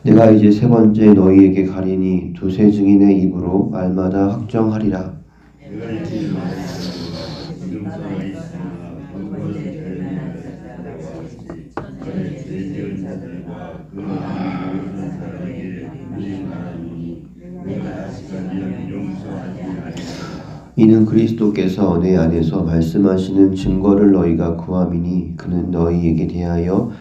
내가 이제 세 번째 너희에게 가리니 두세 증인의 입으로 말마다 확정하리라. 내가 이제 이름서가 있으나 그것을 대면하는 자들과 같이 죄지은 자들과 그 모든 사람에게 유익하나니 내가 다시까지 용서하지 아니하리라. 이는 그리스도께서 내 안에서 말씀하시는 증거를 너희가 구함이니 그는 너희에게 대하여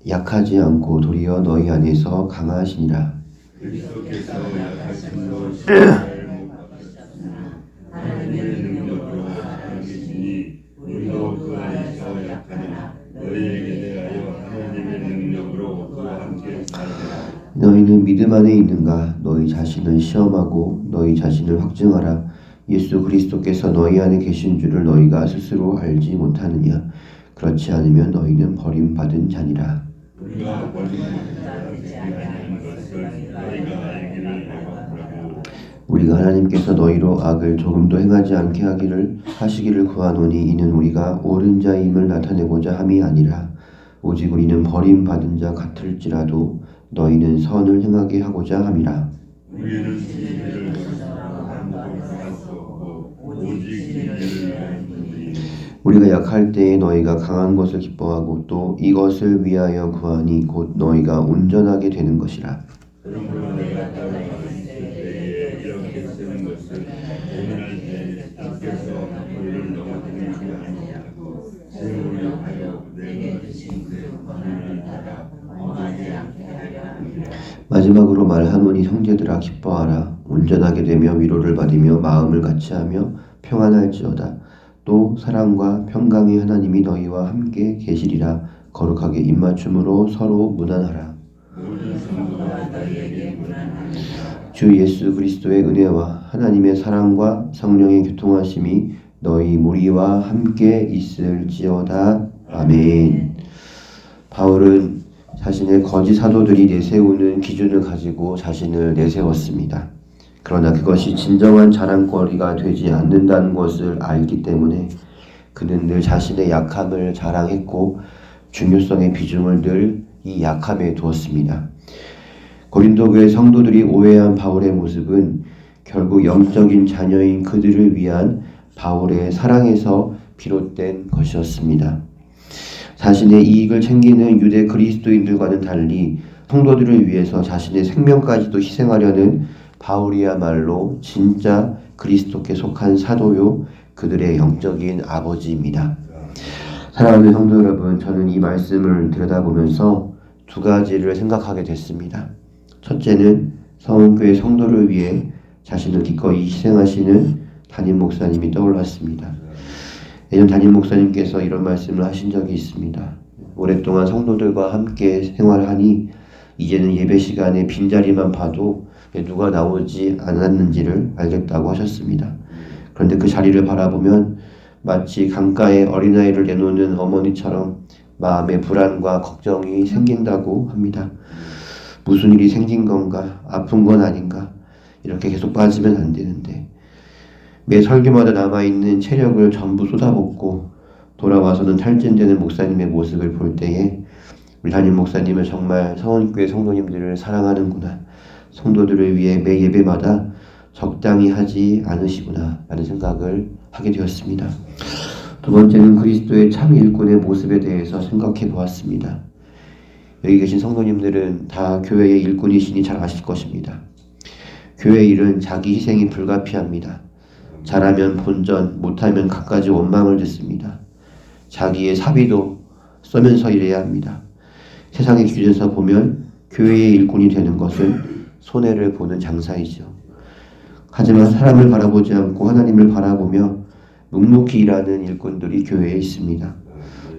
약하지 않고 도리어 너희 안에서 강하시니라. 그리스도께서 약하신 것이 잘 못 받으셨으나 하나님의 능력으로 살아계시니 우리도 그 안에서 약하나 너희에게 대하여 하나님의 능력으로 그와 함께 살리라. 너희는 믿음 안에 있는가? 너희 자신을 시험하고 너희 자신을 확증하라. 예수 그리스도께서 너희 안에 계신 줄을 너희가 스스로 알지 못하느냐? 그렇지 않으면 너희는 버림받은 자니라. 우리가 버림받은 자가 되지 아니하는 것을 너희가 알기를 바라고 우리가 하나님께서 너희로 악을 조금도 행하지 않게 하시기를 구하노니 이는 우리가 옳은 자임을 나타내고자 함이 아니라 오직 우리는 버림받은 자 같을지라도 너희는 선을 행하게 하고자 함이라. 우리는 진리를 스스로 아무것도 할 수 없고 오직 진리를 위할 뿐이니 우리가 약할 때에 너희가 강한 것을 기뻐하고 또 이것을 위하여 구하니 곧 너희가 온전하게 되는 것이라. 그러므로 내가 따로 있을 때에 이렇게 쓰는 것을 고민할 때 주께서 우리를 넘어뜨리지 아니하고 세우려 하여 내가 주신 그 권한을 따라 범하지 않게 하려 함이라. 마지막으로 말하노니 형제들아 기뻐하라. 온전하게 되며 위로를 받으며 마음을 같이하며 평안할지어다. 또 사랑과 평강의 하나님이 너희와 함께 계시리라. 거룩하게 입맞춤으로 서로 무난하라. 모든 성도가 너희에게 무난하니라. 주 예수 그리스도의 은혜와 하나님의 사랑과 성령의 교통하심이 너희 무리와 함께 있을지어다. 아멘. 바울은 자신의 거짓 사도들이 내세우는 기준을 가지고 자신을 내세웠습니다. 그러나 그것이 진정한 자랑거리가 되지 않는다는 것을 알기 때문에 그는 늘 자신의 약함을 자랑했고 중요성의 비중을 늘 이 약함에 두었습니다. 고린도 교회 성도들이 오해한 바울의 모습은 결국 영적인 자녀인 그들을 위한 바울의 사랑에서 비롯된 것이었습니다. 자신의 이익을 챙기는 유대 그리스도인들과는 달리 성도들을 위해서 자신의 생명까지도 희생하려는 바울이야말로 진짜 그리스도께 속한 사도요 그들의 영적인 아버지입니다. 사랑하는 성도 여러분, 저는 이 말씀을 들여다보면서 두 가지를 생각하게 됐습니다. 첫째는 서원교회 성도를 위해 자신을 기꺼이 희생하시는 담임 목사님이 떠올랐습니다. 예전 담임 목사님께서 이런 말씀을 하신 적이 있습니다. 오랫동안 성도들과 함께 생활하니 이제는 예배 시간에 빈자리만 봐도 누가 나오지 않았는지를 알겠다고 하셨습니다. 그런데 그 자리를 바라보면 마치 강가에 어린아이를 내놓는 어머니처럼 마음에 불안과 걱정이 생긴다고 합니다. 무슨 일이 생긴 건가? 아픈 건 아닌가? 이렇게 계속 빠지면 안 되는데 매 설교마다 남아있는 체력을 전부 쏟아붓고 돌아와서는 탈진되는 목사님의 모습을 볼 때에 우리 담임 목사님은 정말 서원교회 성도님들을 사랑하는구나. 성도들을 위해 매 예배마다 적당히 하지 않으시구나 라는 생각을 하게 되었습니다. 두 번째는 그리스도의 참 일꾼의 모습에 대해서 생각해 보았습니다. 여기 계신 성도님들은 다 교회의 일꾼이시니 잘 아실 것입니다. 교회 일은 자기 희생이 불가피합니다. 잘하면 본전, 못하면 갖가지 원망을 듣습니다. 자기의 사비도 써면서 일해야 합니다. 세상의 기준에서 보면 교회의 일꾼이 되는 것은 손해를 보는 장사이죠. 하지만 사람을 바라보지 않고 하나님을 바라보며 묵묵히 일하는 일꾼들이 교회에 있습니다.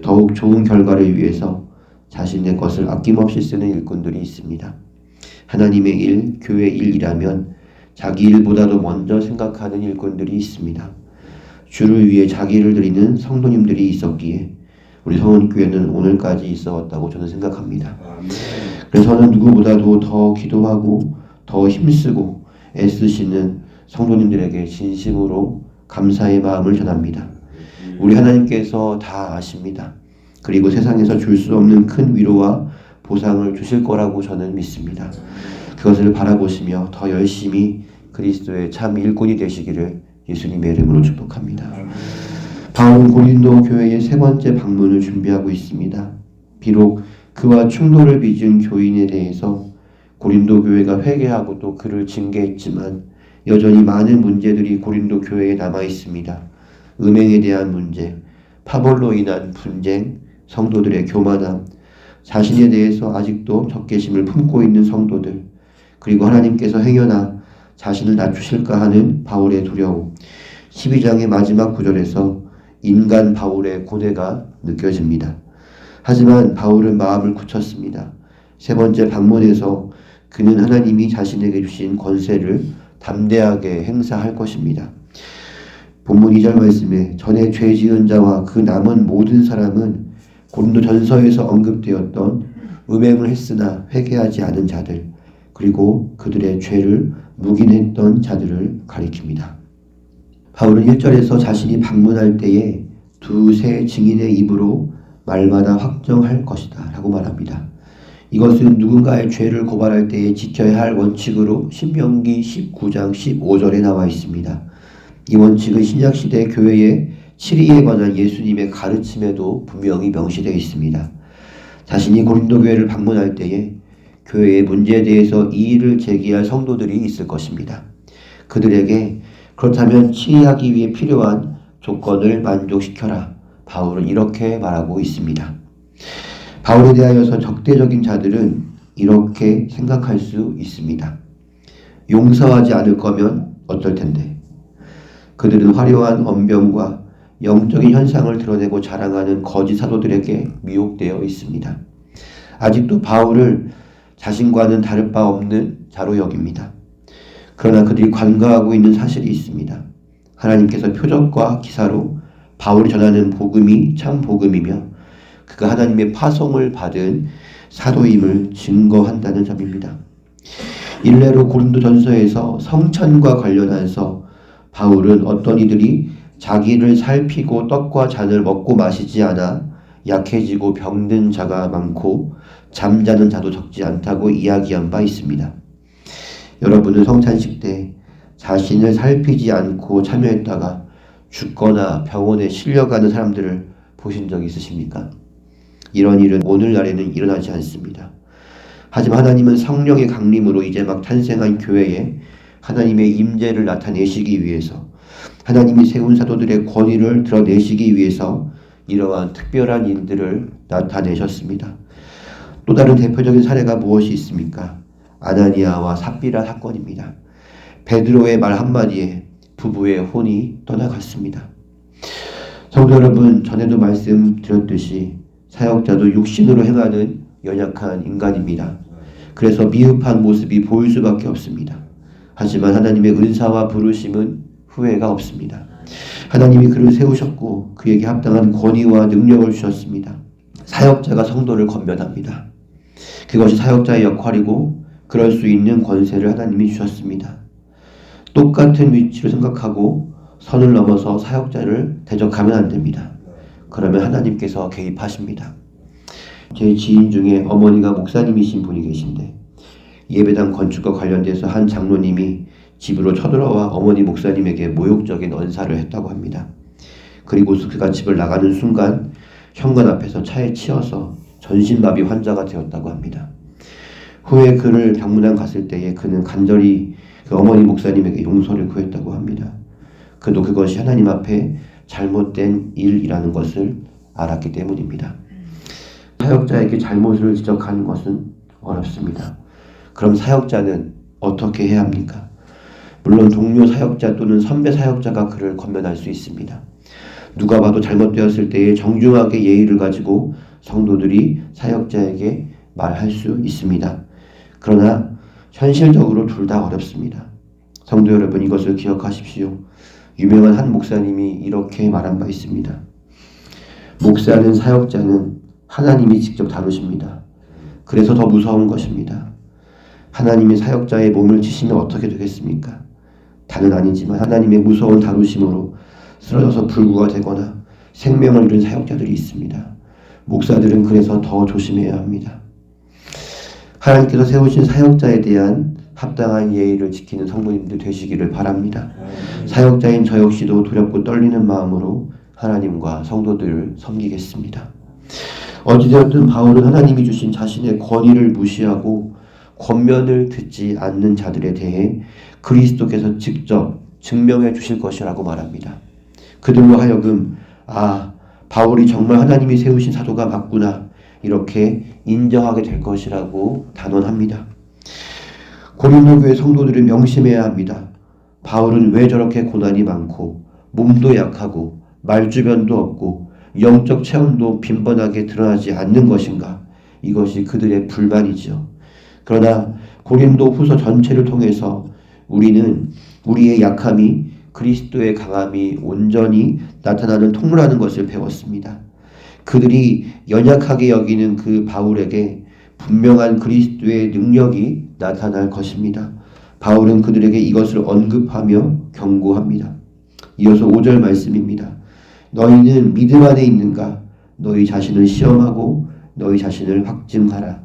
더욱 좋은 결과를 위해서 자신의 것을 아낌없이 쓰는 일꾼들이 있습니다. 하나님의 일, 교회 일이라면 자기 일보다도 먼저 생각하는 일꾼들이 있습니다. 주를 위해 자기를 드리는 성도님들이 있었기에 우리 서원교회는 오늘까지 있어왔다고 저는 생각합니다. 그래서 저는 누구보다도 더 기도하고 더 힘쓰고 애쓰시는 성도님들에게 진심으로 감사의 마음을 전합니다. 우리 하나님께서 다 아십니다. 그리고 세상에서 줄 수 없는 큰 위로와 보상을 주실 거라고 저는 믿습니다. 그것을 바라보시며 더 열심히 그리스도의 참 일꾼이 되시기를 예수님의 이름으로 축복합니다. 바울은 고린도 교회의 세 번째 방문을 준비하고 있습니다. 비록 그와 충돌을 빚은 교인에 대해서 고린도 교회가 회개하고 또 그를 징계했지만 여전히 많은 문제들이 고린도 교회에 남아 있습니다. 음행에 대한 문제, 파벌로 인한 분쟁, 성도들의 교만함, 자신에 대해서 아직도 적개심을 품고 있는 성도들, 그리고 하나님께서 행여나 자신을 낮추실까 하는 바울의 두려움. 12장의 마지막 구절에서 인간 바울의 고뇌가 느껴집니다. 하지만 바울은 마음을 굳혔습니다. 세 번째 방문에서 그는 하나님이 자신에게 주신 권세를 담대하게 행사할 것입니다. 본문 2절 말씀에 전에 죄 지은 자와 그 남은 모든 사람은 고린도전서에서 언급되었던 음행을 했으나 회개하지 않은 자들, 그리고 그들의 죄를 묵인했던 자들을 가리킵니다. 바울은 1절에서 자신이 방문할 때에 두세 증인의 입으로 말마다 확정할 것이다 라고 말합니다. 이것은 누군가의 죄를 고발할 때에 지켜야 할 원칙으로 신명기 19장 15절에 나와 있습니다. 이 원칙은 신약시대 교회의 치리에 관한 예수님의 가르침에도 분명히 명시되어 있습니다. 자신이 고린도 교회를 방문할 때에 교회의 문제에 대해서 이의를 제기할 성도들이 있을 것입니다. 그들에게 그렇다면 치리하기 위해 필요한 조건을 만족시켜라. 바울은 이렇게 말하고 있습니다. 바울에 대하여서 적대적인 자들은 이렇게 생각할 수 있습니다. 용서하지 않을 거면 어떨 텐데. 그들은 화려한 언변과 영적인 현상을 드러내고 자랑하는 거짓 사도들에게 미혹되어 있습니다. 아직도 바울을 자신과는 다를 바 없는 자로 여깁니다. 그러나 그들이 간과하고 있는 사실이 있습니다. 하나님께서 표적과 기사로 바울이 전하는 복음이 참 복음이며 그가 하나님의 파송을 받은 사도임을 증거한다는 점입니다. 일례로 고린도전서에서 성찬과 관련해서 바울은 어떤 이들이 자기를 살피고 떡과 잔을 먹고 마시지 않아 약해지고 병든 자가 많고 잠자는 자도 적지 않다고 이야기한 바 있습니다. 여러분은 성찬식 때 자신을 살피지 않고 참여했다가 죽거나 병원에 실려가는 사람들을 보신 적 있으십니까? 이런 일은 오늘날에는 일어나지 않습니다. 하지만 하나님은 성령의 강림으로 이제 막 탄생한 교회에 하나님의 임재를 나타내시기 위해서, 하나님이 세운 사도들의 권위를 드러내시기 위해서 이러한 특별한 일들을 나타내셨습니다. 또 다른 대표적인 사례가 무엇이 있습니까? 아나니아와 삽비라 사건입니다. 베드로의 말 한마디에 부부의 혼이 떠나갔습니다. 성도 여러분, 전에도 말씀드렸듯이 사역자도 육신으로 행하는 연약한 인간입니다. 그래서 미흡한 모습이 보일 수밖에 없습니다. 하지만 하나님의 은사와 부르심은 후회가 없습니다. 하나님이 그를 세우셨고 그에게 합당한 권위와 능력을 주셨습니다. 사역자가 성도를 권면합니다. 그것이 사역자의 역할이고 그럴 수 있는 권세를 하나님이 주셨습니다. 똑같은 위치로 생각하고 선을 넘어서 사역자를 대적하면 안 됩니다. 그러면 하나님께서 개입하십니다. 제 지인 중에 어머니가 목사님이신 분이 계신데 예배당 건축과 관련돼서 한 장로님이 집으로 쳐들어와 어머니 목사님에게 모욕적인 언사를 했다고 합니다. 그리고 그가 집을 나가는 순간 현관 앞에서 차에 치여서 전신마비 환자가 되었다고 합니다. 후에 그를 병문안 갔을 때에 그는 간절히 그 어머니 목사님에게 용서를 구했다고 합니다. 그도 그것이 하나님 앞에 잘못된 일이라는 것을 알았기 때문입니다. 사역자에게 잘못을 지적하는 것은 어렵습니다. 그럼 사역자는 어떻게 해야 합니까? 물론 동료 사역자 또는 선배 사역자가 그를 권면할 수 있습니다. 누가 봐도 잘못되었을 때에 정중하게 예의를 가지고 성도들이 사역자에게 말할 수 있습니다. 그러나 현실적으로 둘 다 어렵습니다. 성도 여러분, 이것을 기억하십시오. 유명한 한 목사님이 이렇게 말한 바 있습니다. 목사는 사역자는 하나님이 직접 다루십니다. 그래서 더 무서운 것입니다. 하나님이 사역자의 몸을 치시면 어떻게 되겠습니까? 다는 아니지만 하나님의 무서운 다루심으로 쓰러져서 불구가 되거나 생명을 잃은 사역자들이 있습니다. 목사들은 그래서 더 조심해야 합니다. 하나님께서 세우신 사역자에 대한 합당한 예의를 지키는 성도님들 되시기를 바랍니다. 사역자인 저 역시도 두렵고 떨리는 마음으로 하나님과 성도들을 섬기겠습니다. 어찌되었든 바울은 하나님이 주신 자신의 권위를 무시하고 권면을 듣지 않는 자들에 대해 그리스도께서 직접 증명해 주실 것이라고 말합니다. 그들로 하여금 바울이 정말 하나님이 세우신 사도가 맞구나 이렇게 인정하게 될 것이라고 단언합니다. 고린도 교회 성도들은 명심해야 합니다. 바울은 왜 저렇게 고난이 많고 몸도 약하고 말주변도 없고 영적 체험도 빈번하게 드러나지 않는 것인가? 이것이 그들의 불만이지요. 그러나 고린도 후서 전체를 통해서 우리는 우리의 약함이 그리스도의 강함이 온전히 나타나는 통로라는 것을 배웠습니다. 그들이 연약하게 여기는 그 바울에게 분명한 그리스도의 능력이 나타날 것입니다. 바울은 그들에게 이것을 언급하며 경고합니다. 이어서 5절 말씀입니다. 너희는 믿음 안에 있는가? 너희 자신을 시험하고 너희 자신을 확증하라.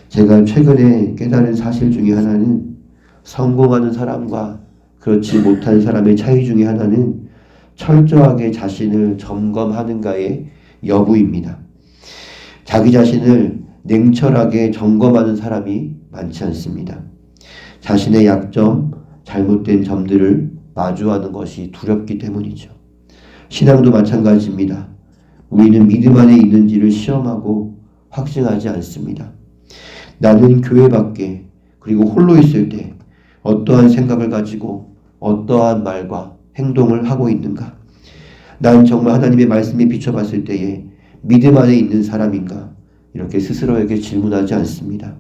제가 최근에 깨달은 사실 중에 하나는 성공하는 사람과 그렇지 못한 사람의 차이 중에 하나는 철저하게 자신을 점검하는가의 여부입니다. 자기 자신을 냉철하게 점검하는 사람이 많지 않습니다. 자신의 약점, 잘못된 점들을 마주하는 것이 두렵기 때문이죠. 신앙도 마찬가지입니다. 우리는 믿음 안에 있는지를 시험하고 확증하지 않습니다. 나는 교회 밖에 그리고 홀로 있을 때 어떠한 생각을 가지고 어떠한 말과 행동을 하고 있는가? 난 정말 하나님의 말씀에 비춰봤을 때에 믿음 안에 있는 사람인가? 이렇게 스스로에게 질문하지 않습니다.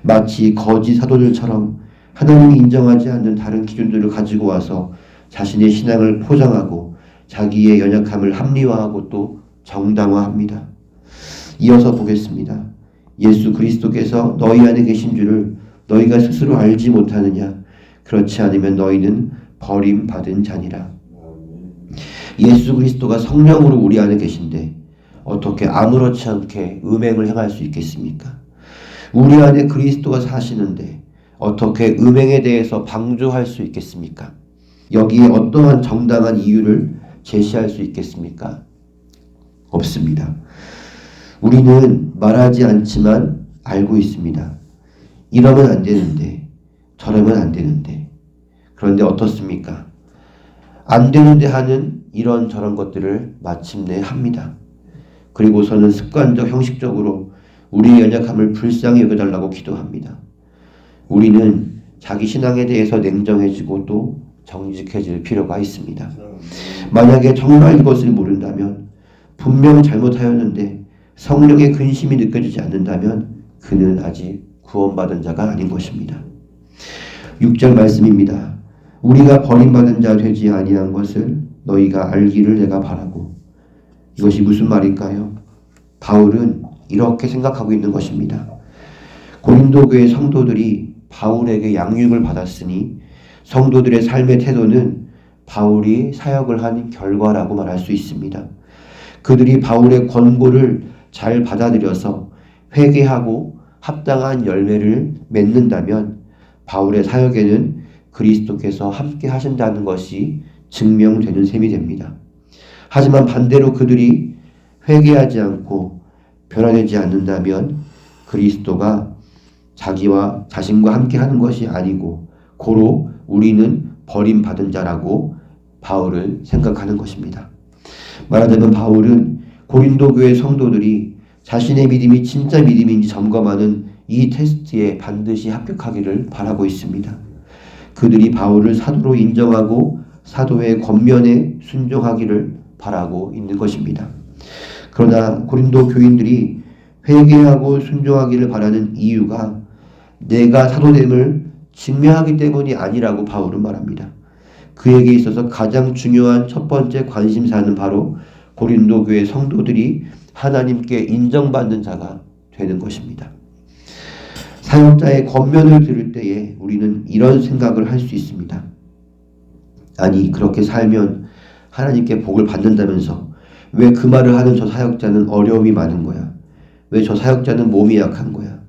마치 거짓 사도들처럼 하나님이 인정하지 않는 다른 기준들을 가지고 와서 자신의 신앙을 포장하고 자기의 연약함을 합리화하고 또 정당화합니다. 이어서 보겠습니다. 예수 그리스도께서 너희 안에 계신 줄을 너희가 스스로 알지 못하느냐? 그렇지 않으면 너희는 버림받은 자니라. 예수 그리스도가 성령으로 우리 안에 계신데 어떻게 아무렇지 않게 음행을 행할 수 있겠습니까? 우리 안에 그리스도가 사시는데 어떻게 음행에 대해서 방조할 수 있겠습니까? 여기에 어떠한 정당한 이유를 제시할 수 있겠습니까? 없습니다. 우리는 말하지 않지만 알고 있습니다. 이러면 안 되는데, 저러면 안 되는데. 그런데 어떻습니까? 안 되는데 하는 이런저런 것들을 마침내 합니다. 그리고서는 습관적 형식적으로 우리의 연약함을 불쌍히 여겨달라고 기도합니다. 우리는 자기 신앙에 대해서 냉정해지고 또 정직해질 필요가 있습니다. 만약에 정말 이것을 모른다면, 분명 잘못하였는데 성령의 근심이 느껴지지 않는다면 그는 아직 구원받은 자가 아닌 것입니다. 6절 말씀입니다. 우리가 버림받은 자 되지 아니한 것을 너희가 알기를 내가 바라고. 이것이 무슨 말일까요? 바울은 이렇게 생각하고 있는 것입니다. 고린도 교회 성도들이 바울에게 양육을 받았으니 성도들의 삶의 태도는 바울이 사역을 한 결과라고 말할 수 있습니다. 그들이 바울의 권고를 잘 받아들여서 회개하고 합당한 열매를 맺는다면 바울의 사역에는 그리스도께서 함께 하신다는 것이 증명되는 셈이 됩니다. 하지만 반대로 그들이 회개하지 않고 변화되지 않는다면 그리스도가 자기와 자신과 함께 하는 것이 아니고 고로 우리는 버림받은 자라고 바울을 생각하는 것입니다. 말하자면 바울은 고린도 교회 성도들이 자신의 믿음이 진짜 믿음인지 점검하는 이 테스트에 반드시 합격하기를 바라고 있습니다. 그들이 바울을 사도로 인정하고 사도의 권면에 순종하기를 바라고 있는 것입니다. 그러나 고린도 교인들이 회개하고 순종하기를 바라는 이유가 내가 사도됨을 증명하기 때문이 아니라고 바울은 말합니다. 그에게 있어서 가장 중요한 첫 번째 관심사는 바로 고린도 교회 성도들이 하나님께 인정받는 자가 되는 것입니다. 사역자의 권면을 들을 때에 우리는 이런 생각을 할 수 있습니다. 아니, 그렇게 살면 하나님께 복을 받는다면서 왜 그 말을 하는 저 사역자는 어려움이 많은 거야? 왜 저 사역자는 몸이 약한 거야?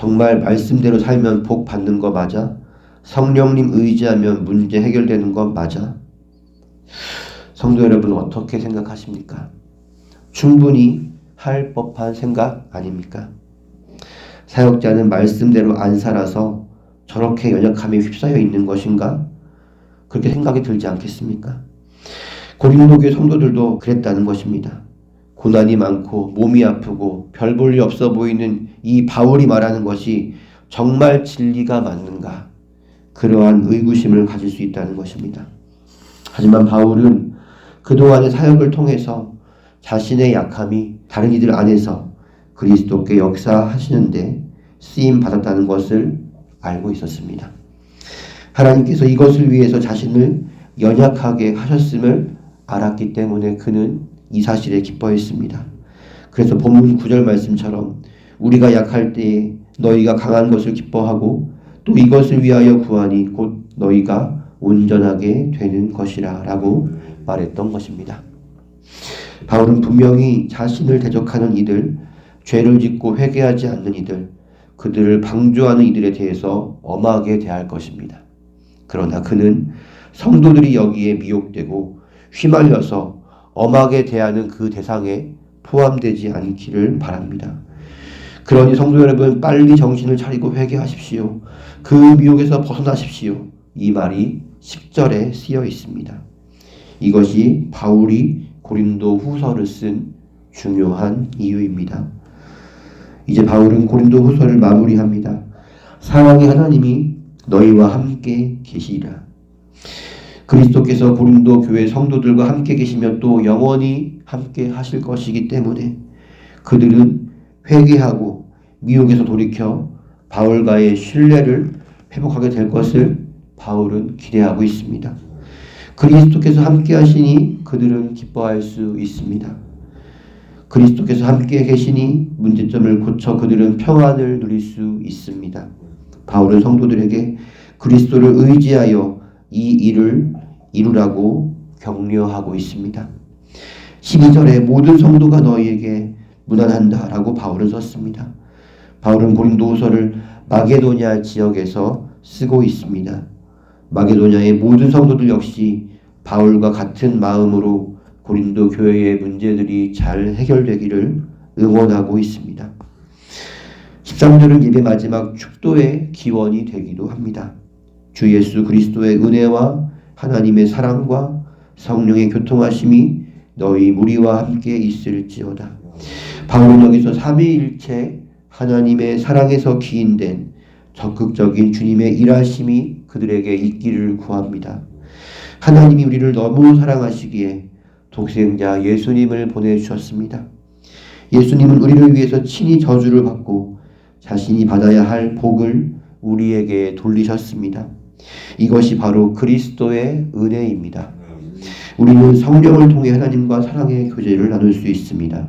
정말 말씀대로 살면 복 받는 거 맞아? 성령님 의지하면 문제 해결되는 거 맞아? 성도 여러분 어떻게 생각하십니까? 충분히 할 법한 생각 아닙니까? 사역자는 말씀대로 안 살아서 저렇게 연약함에 휩싸여 있는 것인가? 그렇게 생각이 들지 않겠습니까? 고린도 교회 성도들도 그랬다는 것입니다. 고난이 많고 몸이 아프고 별 볼 일 없어 보이는 이 바울이 말하는 것이 정말 진리가 맞는가? 그러한 의구심을 가질 수 있다는 것입니다. 하지만 바울은 그동안의 사역을 통해서 자신의 약함이 다른 이들 안에서 그리스도께 역사하시는데 쓰임 받았다는 것을 알고 있었습니다. 하나님께서 이것을 위해서 자신을 연약하게 하셨음을 알았기 때문에 그는 이 사실에 기뻐했습니다. 그래서 본문 9절 말씀처럼 우리가 약할 때에 너희가 강한 것을 기뻐하고 또 이것을 위하여 구하니 곧 너희가 온전하게 되는 것이라 라고 말했던 것입니다. 바울은 분명히 자신을 대적하는 이들, 죄를 짓고 회개하지 않는 이들, 그들을 방조하는 이들에 대해서 엄하게 대할 것입니다. 그러나 그는 성도들이 여기에 미혹되고 휘말려서 엄하게 대하는 그 대상에 포함되지 않기를 바랍니다. 그러니 성도 여러분 빨리 정신을 차리고 회개하십시오. 그 미혹에서 벗어나십시오. 이 말이 10절에 쓰여 있습니다. 이것이 바울이 고린도 후서를 쓴 중요한 이유입니다. 이제 바울은 고린도 후서를 마무리합니다. 사랑의 하나님이 너희와 함께 계시리라. 그리스도께서 고린도 교회 성도들과 함께 계시며 또 영원히 함께 하실 것이기 때문에 그들은 회개하고 미혹에서 돌이켜 바울과의 신뢰를 회복하게 될 것을 바울은 기대하고 있습니다. 그리스도께서 함께 하시니 그들은 기뻐할 수 있습니다. 그리스도께서 함께 계시니 문제점을 고쳐 그들은 평안을 누릴 수 있습니다. 바울은 성도들에게 그리스도를 의지하여 이 일을 이루라고 격려하고 있습니다. 12절에 모든 성도가 너희에게 문안한다 라고 바울은 썼습니다. 바울은 고린도후서를 마게도냐 지역에서 쓰고 있습니다. 마게도냐의 모든 성도들 역시 바울과 같은 마음으로 고린도 교회의 문제들이 잘 해결되기를 응원하고 있습니다. 13절은 예배 마지막 축도의 기원이 되기도 합니다. 주 예수 그리스도의 은혜와 하나님의 사랑과 성령의 교통하심이 너희 무리와 함께 있을지어다. 바울은 여기서 삼위일체 하나님의 사랑에서 기인된 적극적인 주님의 일하심이 그들에게 있기를 구합니다. 하나님이 우리를 너무 사랑하시기에 독생자 예수님을 보내주셨습니다. 예수님은 우리를 위해서 친히 저주를 받고 자신이 받아야 할 복을 우리에게 돌리셨습니다. 이것이 바로 그리스도의 은혜입니다. 우리는 성령을 통해 하나님과 사랑의 교제를 나눌 수 있습니다.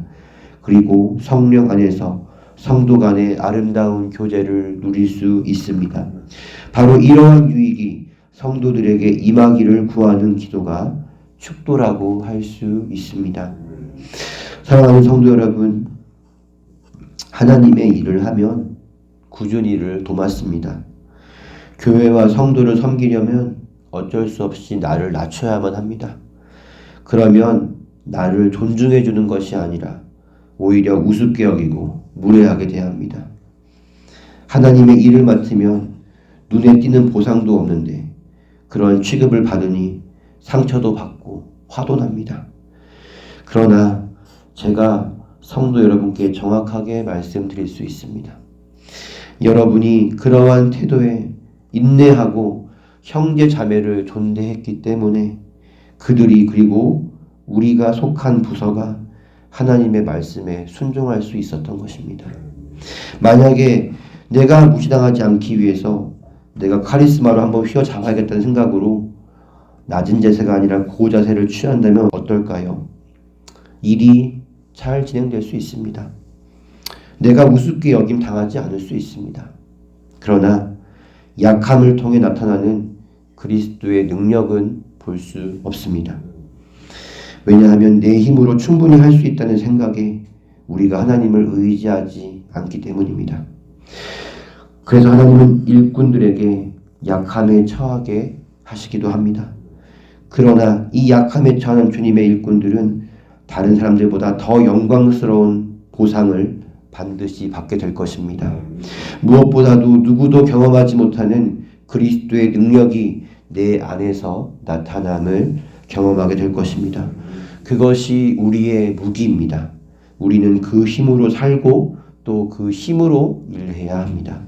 그리고 성령 안에서 성도 간의 아름다운 교제를 누릴 수 있습니다. 바로 이러한 유익이 성도들에게 임하기를 구하는 기도가 축도라고 할 수 있습니다. 사랑하는 성도 여러분, 하나님의 일을 하면 꾸준히 일을 도맡습니다. 교회와 성도를 섬기려면 어쩔 수 없이 나를 낮춰야만 합니다. 그러면 나를 존중해 주는 것이 아니라 오히려 우습게 여기고 무례하게 대합니다. 하나님의 일을 맡으면 눈에 띄는 보상도 없는데 그런 취급을 받으니 상처도 받고 화도 납니다. 그러나 제가 성도 여러분께 정확하게 말씀드릴 수 있습니다. 여러분이 그러한 태도에 인내하고 형제 자매를 존대했기 때문에 그들이 그리고 우리가 속한 부서가 하나님의 말씀에 순종할 수 있었던 것입니다. 만약에 내가 무시당하지 않기 위해서 내가 카리스마로 한번 휘어잡아야겠다는 생각으로 낮은 자세가 아니라 고자세를 취한다면 어떨까요? 일이 잘 진행될 수 있습니다. 내가 우습게 여김 당하지 않을 수 있습니다. 그러나 약함을 통해 나타나는 그리스도의 능력은 볼 수 없습니다. 왜냐하면 내 힘으로 충분히 할 수 있다는 생각에 우리가 하나님을 의지하지 않기 때문입니다. 그래서 하나님은 일꾼들에게 약함에 처하게 하시기도 합니다. 그러나 이 약함에 처하는 주님의 일꾼들은 다른 사람들보다 더 영광스러운 보상을 반드시 받게 될 것입니다. 무엇보다도 누구도 경험하지 못하는 그리스도의 능력이 내 안에서 나타남을 경험하게 될 것입니다. 그것이 우리의 무기입니다. 우리는 그 힘으로 살고 또 그 힘으로 일해야 합니다.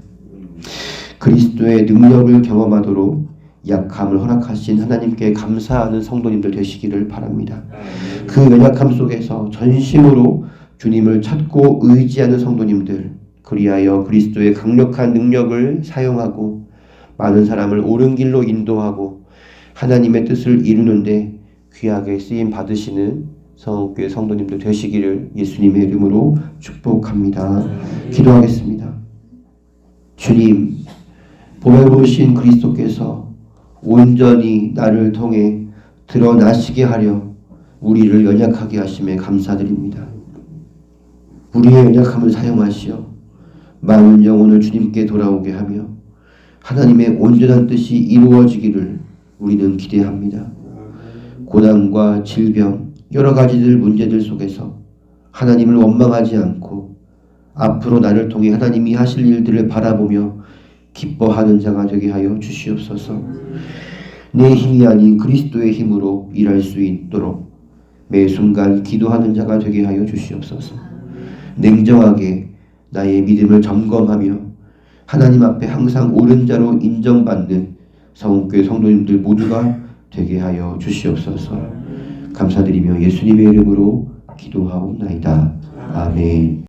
그리스도의 능력을 경험하도록 약함을 허락하신 하나님께 감사하는 성도님들 되시기를 바랍니다. 그 연약함 속에서 전심으로 주님을 찾고 의지하는 성도님들, 그리하여 그리스도의 강력한 능력을 사용하고 많은 사람을 옳은 길로 인도하고 하나님의 뜻을 이루는데 귀하게 쓰임 받으시는 성교회 성도님들 되시기를 예수님의 이름으로 축복합니다. 기도하겠습니다. 주님, 보배로우신 그리스도께서 온전히 나를 통해 드러나시게 하려 우리를 연약하게 하심에 감사드립니다. 우리의 연약함을 사용하시어 많은 영혼을 주님께 돌아오게 하며 하나님의 온전한 뜻이 이루어지기를 우리는 기대합니다. 고난과 질병, 여러 가지들 문제들 속에서 하나님을 원망하지 않고 앞으로 나를 통해 하나님이 하실 일들을 바라보며 기뻐하는 자가 되게 하여 주시옵소서. 내 힘이 아닌 그리스도의 힘으로 일할 수 있도록 매 순간 기도하는 자가 되게 하여 주시옵소서. 냉정하게 나의 믿음을 점검하며 하나님 앞에 항상 옳은 자로 인정받는 성교회 성도님들 모두가 되게 하여 주시옵소서. 감사드리며 예수님의 이름으로 기도하옵나이다. 아멘.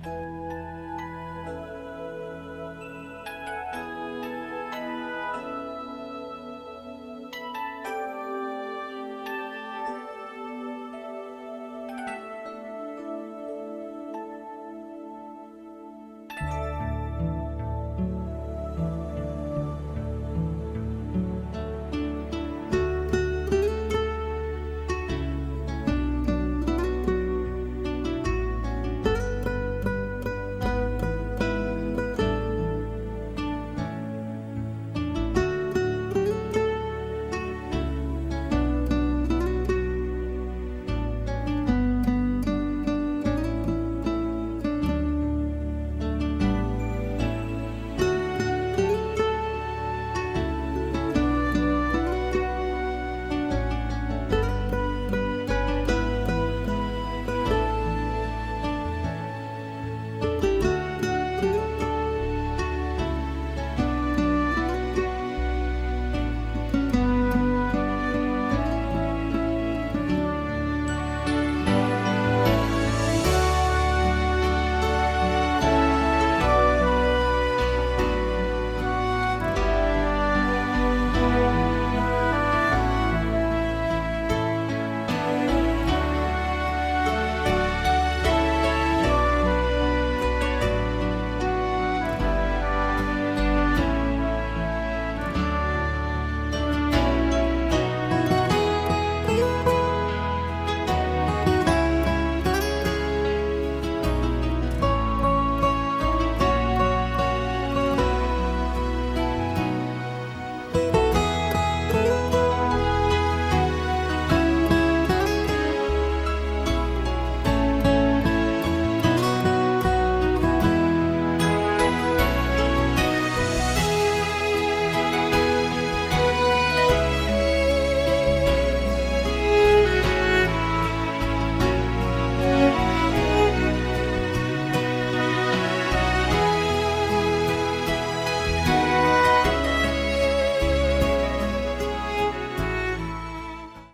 아멘.